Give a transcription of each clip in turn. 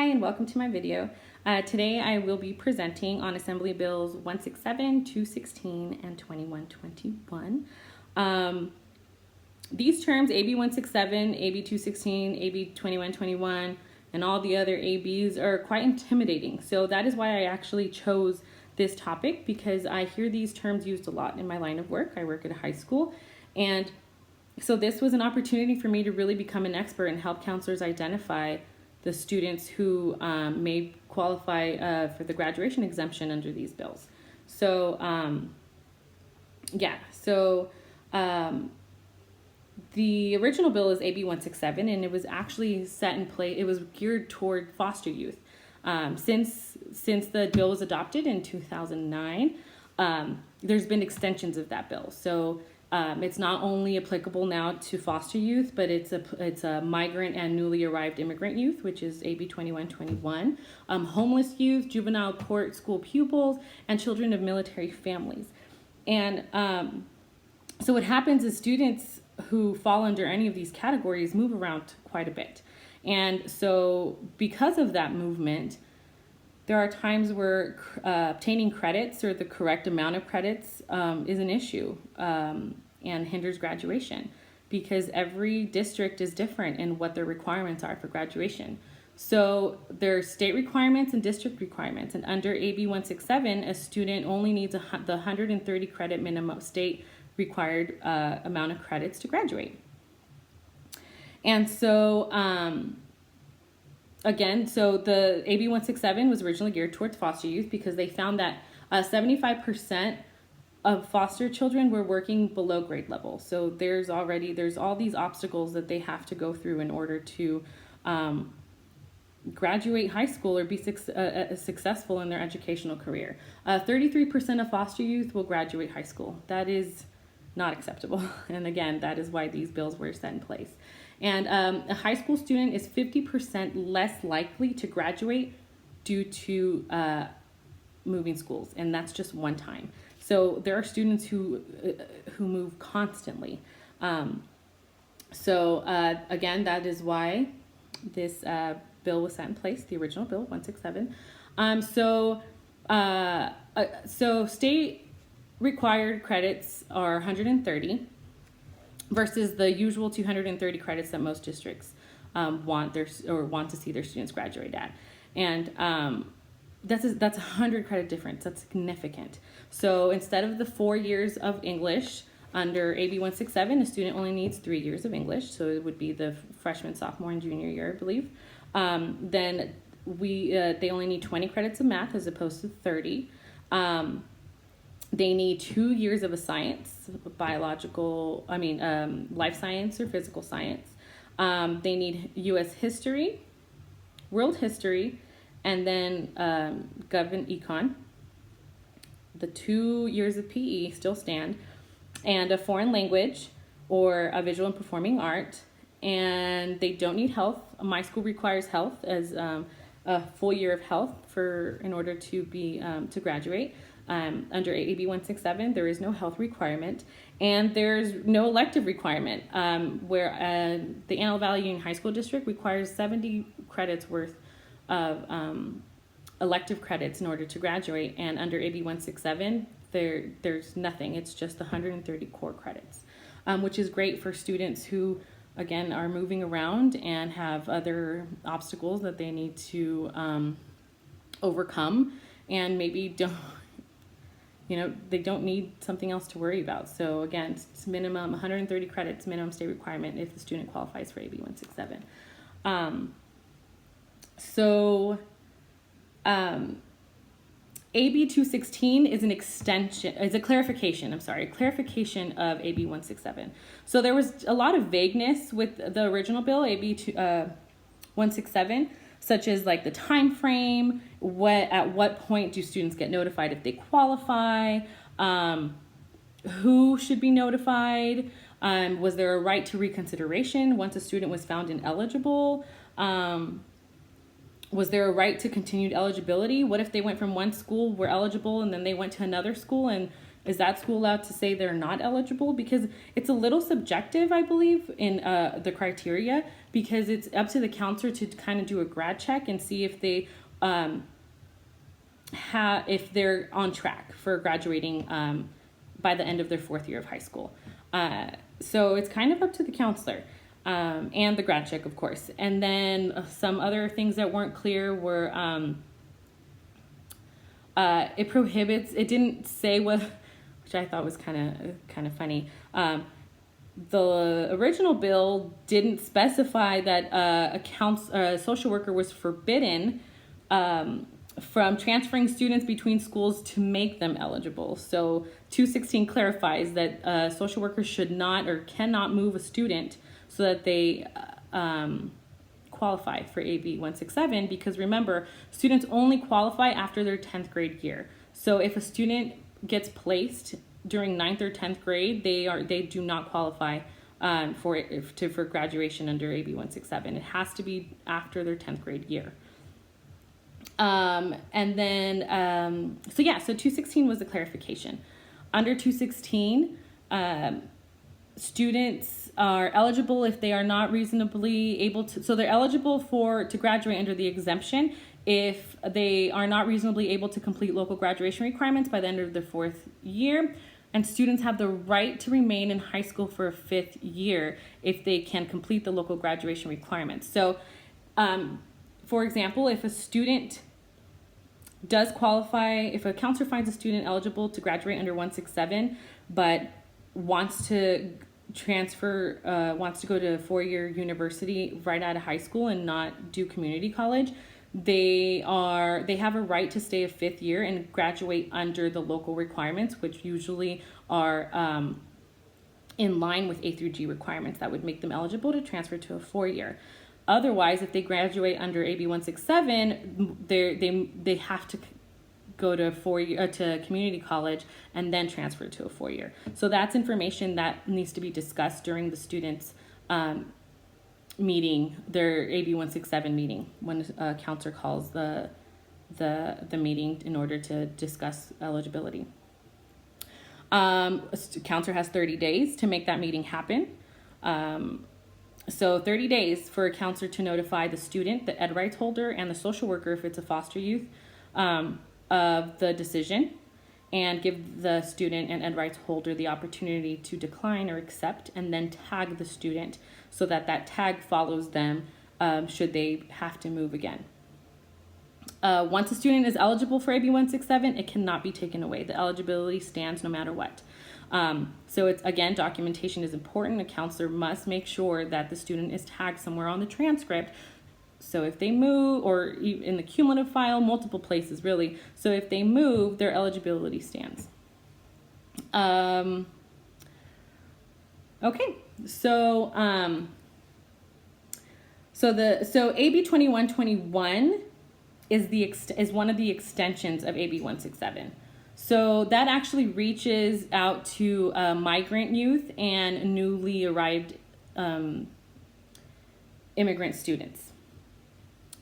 Hi and welcome to my video. Today I will be presenting on Assembly Bills 167, 216, and 2121. These terms, AB 167, AB 216, AB 2121, and all the other ABs are quite intimidating. So that is why I actually chose this topic, because I hear these terms used a lot in my line of work. I work at a high school, and so this was an opportunity for me to really become an expert and help counselors identify the students who may qualify for the graduation exemption under these bills. So the original bill is AB 167, and it was actually set in place. It was geared toward foster youth. Since the bill was adopted in 2009, there's been extensions of that bill. So it's not only applicable now to foster youth, but it's a migrant and newly arrived immigrant youth, which is AB 2121, homeless youth, juvenile court school pupils, and children of military families. And so what happens is students who fall under any of these categories move around quite a bit. And so because of that movement, there are times where obtaining credits or the correct amount of credits is an issue and hinders graduation, because every district is different in what their requirements are for graduation. So there's state requirements and district requirements, and under AB 167, a student only needs the 130 credit minimum state required amount of credits to graduate. And so again, so the AB 167 was originally geared towards foster youth because they found that 75% of foster children were working below grade level. So there's all these obstacles that they have to go through in order to graduate high school or be successful in their educational career. 33% of foster youth will graduate high school. That is not acceptable. And again, that is why these bills were set in place. And a high school student is 50% less likely to graduate due to moving schools, and that's just one time. So there are students who move constantly. Again, that is why this bill was set in place, the original bill 167. So state required credits are 130 versus the usual 230 credits that most districts want to see their students graduate at. And that's a 100 credit difference. That's significant. So instead of the 4 years of English under AB 167, a student only needs 3 years of English. So it would be the freshman, sophomore, and junior year, I believe. Then they only need 20 credits of math as opposed to 30. They need 2 years of a science, life science or physical science. They need U.S. history, world history, and then Gov and Econ. The 2 years of PE still stand, and a foreign language or a visual and performing art. And they don't need health. My school requires health as a full year of health in order to graduate. Under AB 167, there is no health requirement, and there's no elective requirement, where the Antelope Valley Union High School District requires 70 credits worth of elective credits in order to graduate, and under AB 167, there's nothing. It's just 130 core credits, which is great for students who, again, are moving around and have other obstacles that they need to overcome, and maybe they don't need something else to worry about. So again, it's minimum 130 credits, minimum state requirement if the student qualifies for AB 167. AB 216 is a clarification of AB 167. So there was a lot of vagueness with the original bill, AB 167, such as like the time frame, at what point do students get notified if they qualify, who should be notified, was there a right to reconsideration once a student was found ineligible, was there a right to continued eligibility? What if they went from one school, were eligible, and then they went to another school, and is that school allowed to say they're not eligible? Because it's a little subjective, I believe, in the criteria, because it's up to the counselor to kind of do a grad check and see if they if they're on track for graduating by the end of their 4th year of high school. So it's kind of up to the counselor and the grad check, of course. And then some other things that weren't clear were it didn't say what, which I thought was kind of funny. The original bill didn't specify that a social worker was forbidden from transferring students between schools to make them eligible. So 216 clarifies that social workers should not or cannot move a student so that they qualify for AB 167, because remember, students only qualify after their 10th grade year. So if a student gets placed during 9th or 10th grade, they do not qualify for graduation under AB 167. It has to be after their 10th grade year. And then, so 216 was the clarification. Under 216, students are eligible if they are not reasonably able to, so they're eligible to graduate under the exemption if they are not reasonably able to complete local graduation requirements by the end of their 4th year. And students have the right to remain in high school for a 5th year if they can complete the local graduation requirements. So, for example, if a student does qualify, if a counselor finds a student eligible to graduate under 167, but wants to wants to go to a 4-year university right out of high school and not do community college, they have a right to stay a 5th year and graduate under the local requirements, which usually are in line with A through G requirements that would make them eligible to transfer to a 4-year. Otherwise, if they graduate under AB 167, they have to go to to community college and then transfer to a 4-year. So that's information that needs to be discussed during the students' meeting, their AB 167 meeting, when a counselor calls the meeting in order to discuss eligibility. A counselor has 30 days to make that meeting happen. So 30 days for a counselor to notify the student, the ed rights holder, and the social worker, if it's a foster youth, of the decision, and give the student and ed rights holder the opportunity to decline or accept, and then tag the student so that tag follows them should they have to move again. Once a student is eligible for AB 167, it cannot be taken away. The eligibility stands no matter what. So it's, again, documentation is important. A counselor must make sure that the student is tagged somewhere on the transcript. So if they move, or in the cumulative file, multiple places really. So if they move, their eligibility stands. Okay, so AB 2121 is one of the extensions of AB 167. So that actually reaches out to migrant youth and newly arrived immigrant students.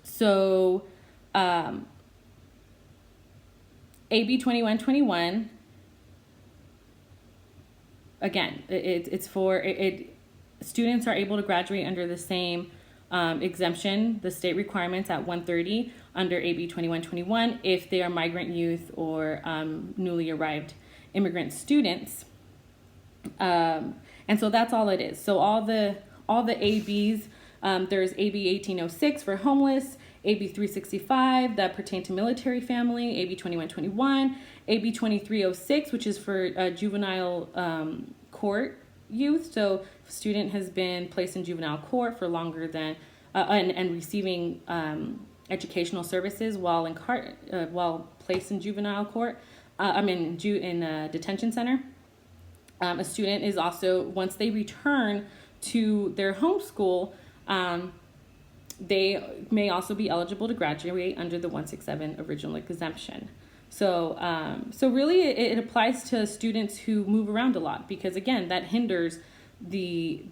So AB 2121, again, it's for students are able to graduate under the same exemption, the state requirements at 130 under AB 2121 if they are migrant youth or newly arrived immigrant students. And so that's all it is. So all the ABs, there's AB 1806 for homeless, AB 365 that pertain to military family, AB 2121, AB 2306, which is for juvenile court youth. So if a student has been placed in juvenile court for longer than and receiving educational services while placed in juvenile court, in a detention center. A student is also, once they return to their home school, they may also be eligible to graduate under the 167 original exemption. So really it applies to students who move around a lot, because again, that hinders the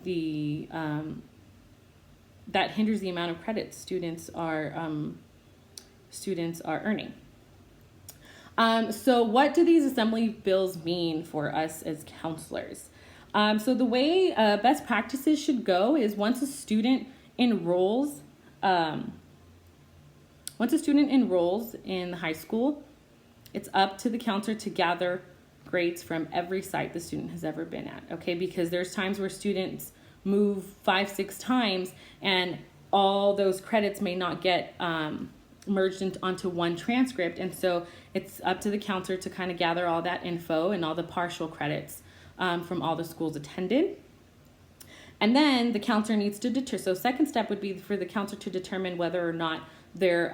amount of credits students are earning. So what do these assembly bills mean for us as counselors? So the way best practices should go is once a student enrolls, once a student enrolls in high school, it's up to the counselor to gather grades from every site the student has ever been at, okay? Because there's times where students move 5-6 times and all those credits may not get merged onto one transcript. And so it's up to the counselor to kind of gather all that info and all the partial credits from all the schools attended. And then the counselor needs to determine, so second step would be for the counselor to determine whether or not their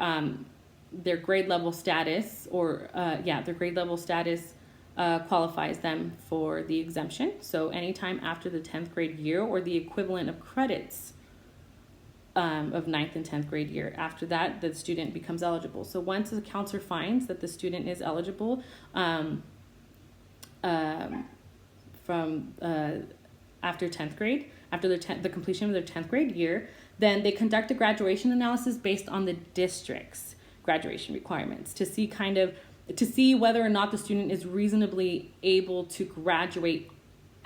grade level status their grade level status qualifies them for the exemption. So anytime after the 10th grade year or the equivalent of credits of 9th and 10th grade year. After that, the student becomes eligible. So once the counselor finds that the student is eligible from after 10th grade, after the completion of their 10th grade year, then they conduct a graduation analysis based on the district's graduation requirements to see whether or not the student is reasonably able to graduate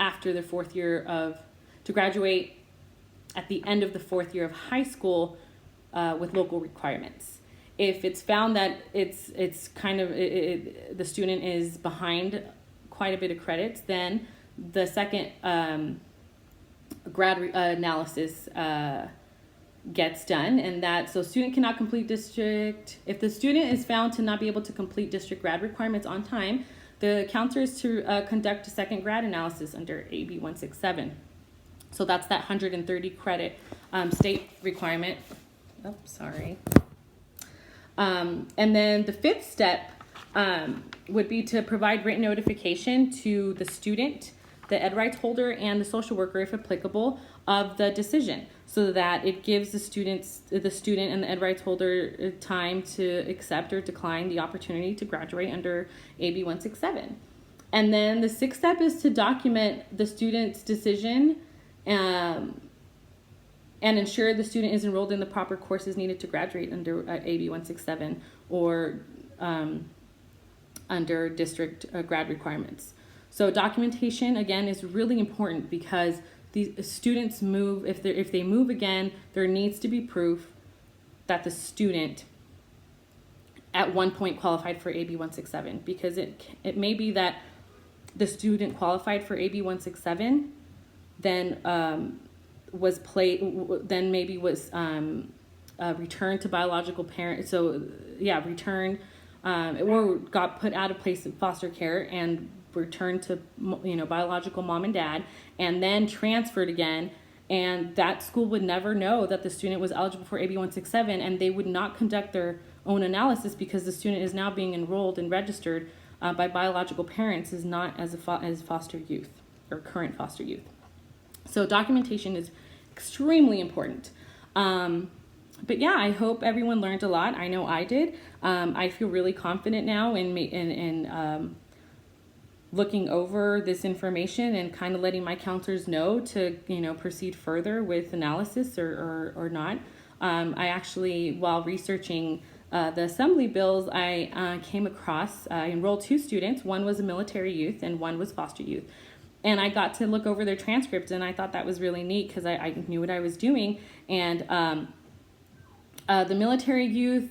after the fourth year to graduate at the end of the fourth year of high school with local requirements. If it's found that it's kind of the student is behind quite a bit of credits, then the second grad analysis gets done, and so student cannot complete district. If the student is found to not be able to complete district grad requirements on time, the counselor is to conduct a second grad analysis under AB 167. So that's that 130 credit state requirement. Oh, sorry. And then the fifth step would be to provide written notification to the student, the ed rights holder, and the social worker, if applicable, of the decision, so that it gives the student and the ed rights holder time to accept or decline the opportunity to graduate under AB 167. And then the sixth step is to document the student's decision and ensure the student is enrolled in the proper courses needed to graduate under AB 167 or under district grad requirements. So documentation, again, is really important because these students move. If they move again, there needs to be proof that the student at one point qualified for AB 167, because it may be that the student qualified for AB 167, then returned to biological parent. So yeah, returned or got put out of place in foster care and returned to biological mom and dad, and then transferred again, and that school would never know that the student was eligible for AB 167, and they would not conduct their own analysis because the student is now being enrolled and registered by biological parents, is not as foster youth or current foster youth. So documentation is extremely important. But yeah, I hope everyone learned a lot. I know I did. I feel really confident now in looking over this information and kind of letting my counselors know to proceed further with analysis or not. I actually, while researching the assembly bills, I came across, I enrolled 2 students. One was a military youth and one was foster youth. And I got to look over their transcripts, and I thought that was really neat because I knew what I was doing. And the military youth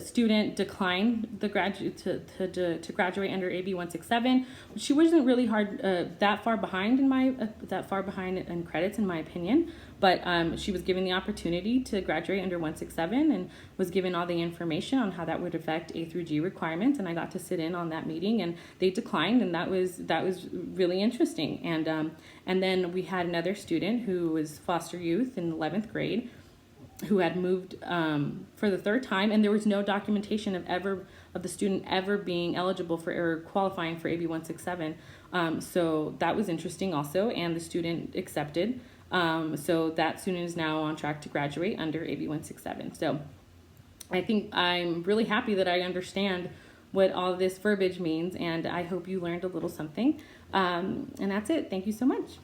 student declined the to graduate under AB 167. She wasn't really that far behind in credits, in my opinion. But she was given the opportunity to graduate under 167 and was given all the information on how that would affect A through G requirements. And I got to sit in on that meeting, and they declined, and that was really interesting. And then we had another student who was foster youth in 11th grade, who had moved for the 3rd time, and there was no documentation of the student ever being eligible for or qualifying for AB 167. So that was interesting also, and the student accepted. So that student is now on track to graduate under AB 167. So I think I'm really happy that I understand what all this verbiage means, and I hope you learned a little something. And that's it. Thank you so much.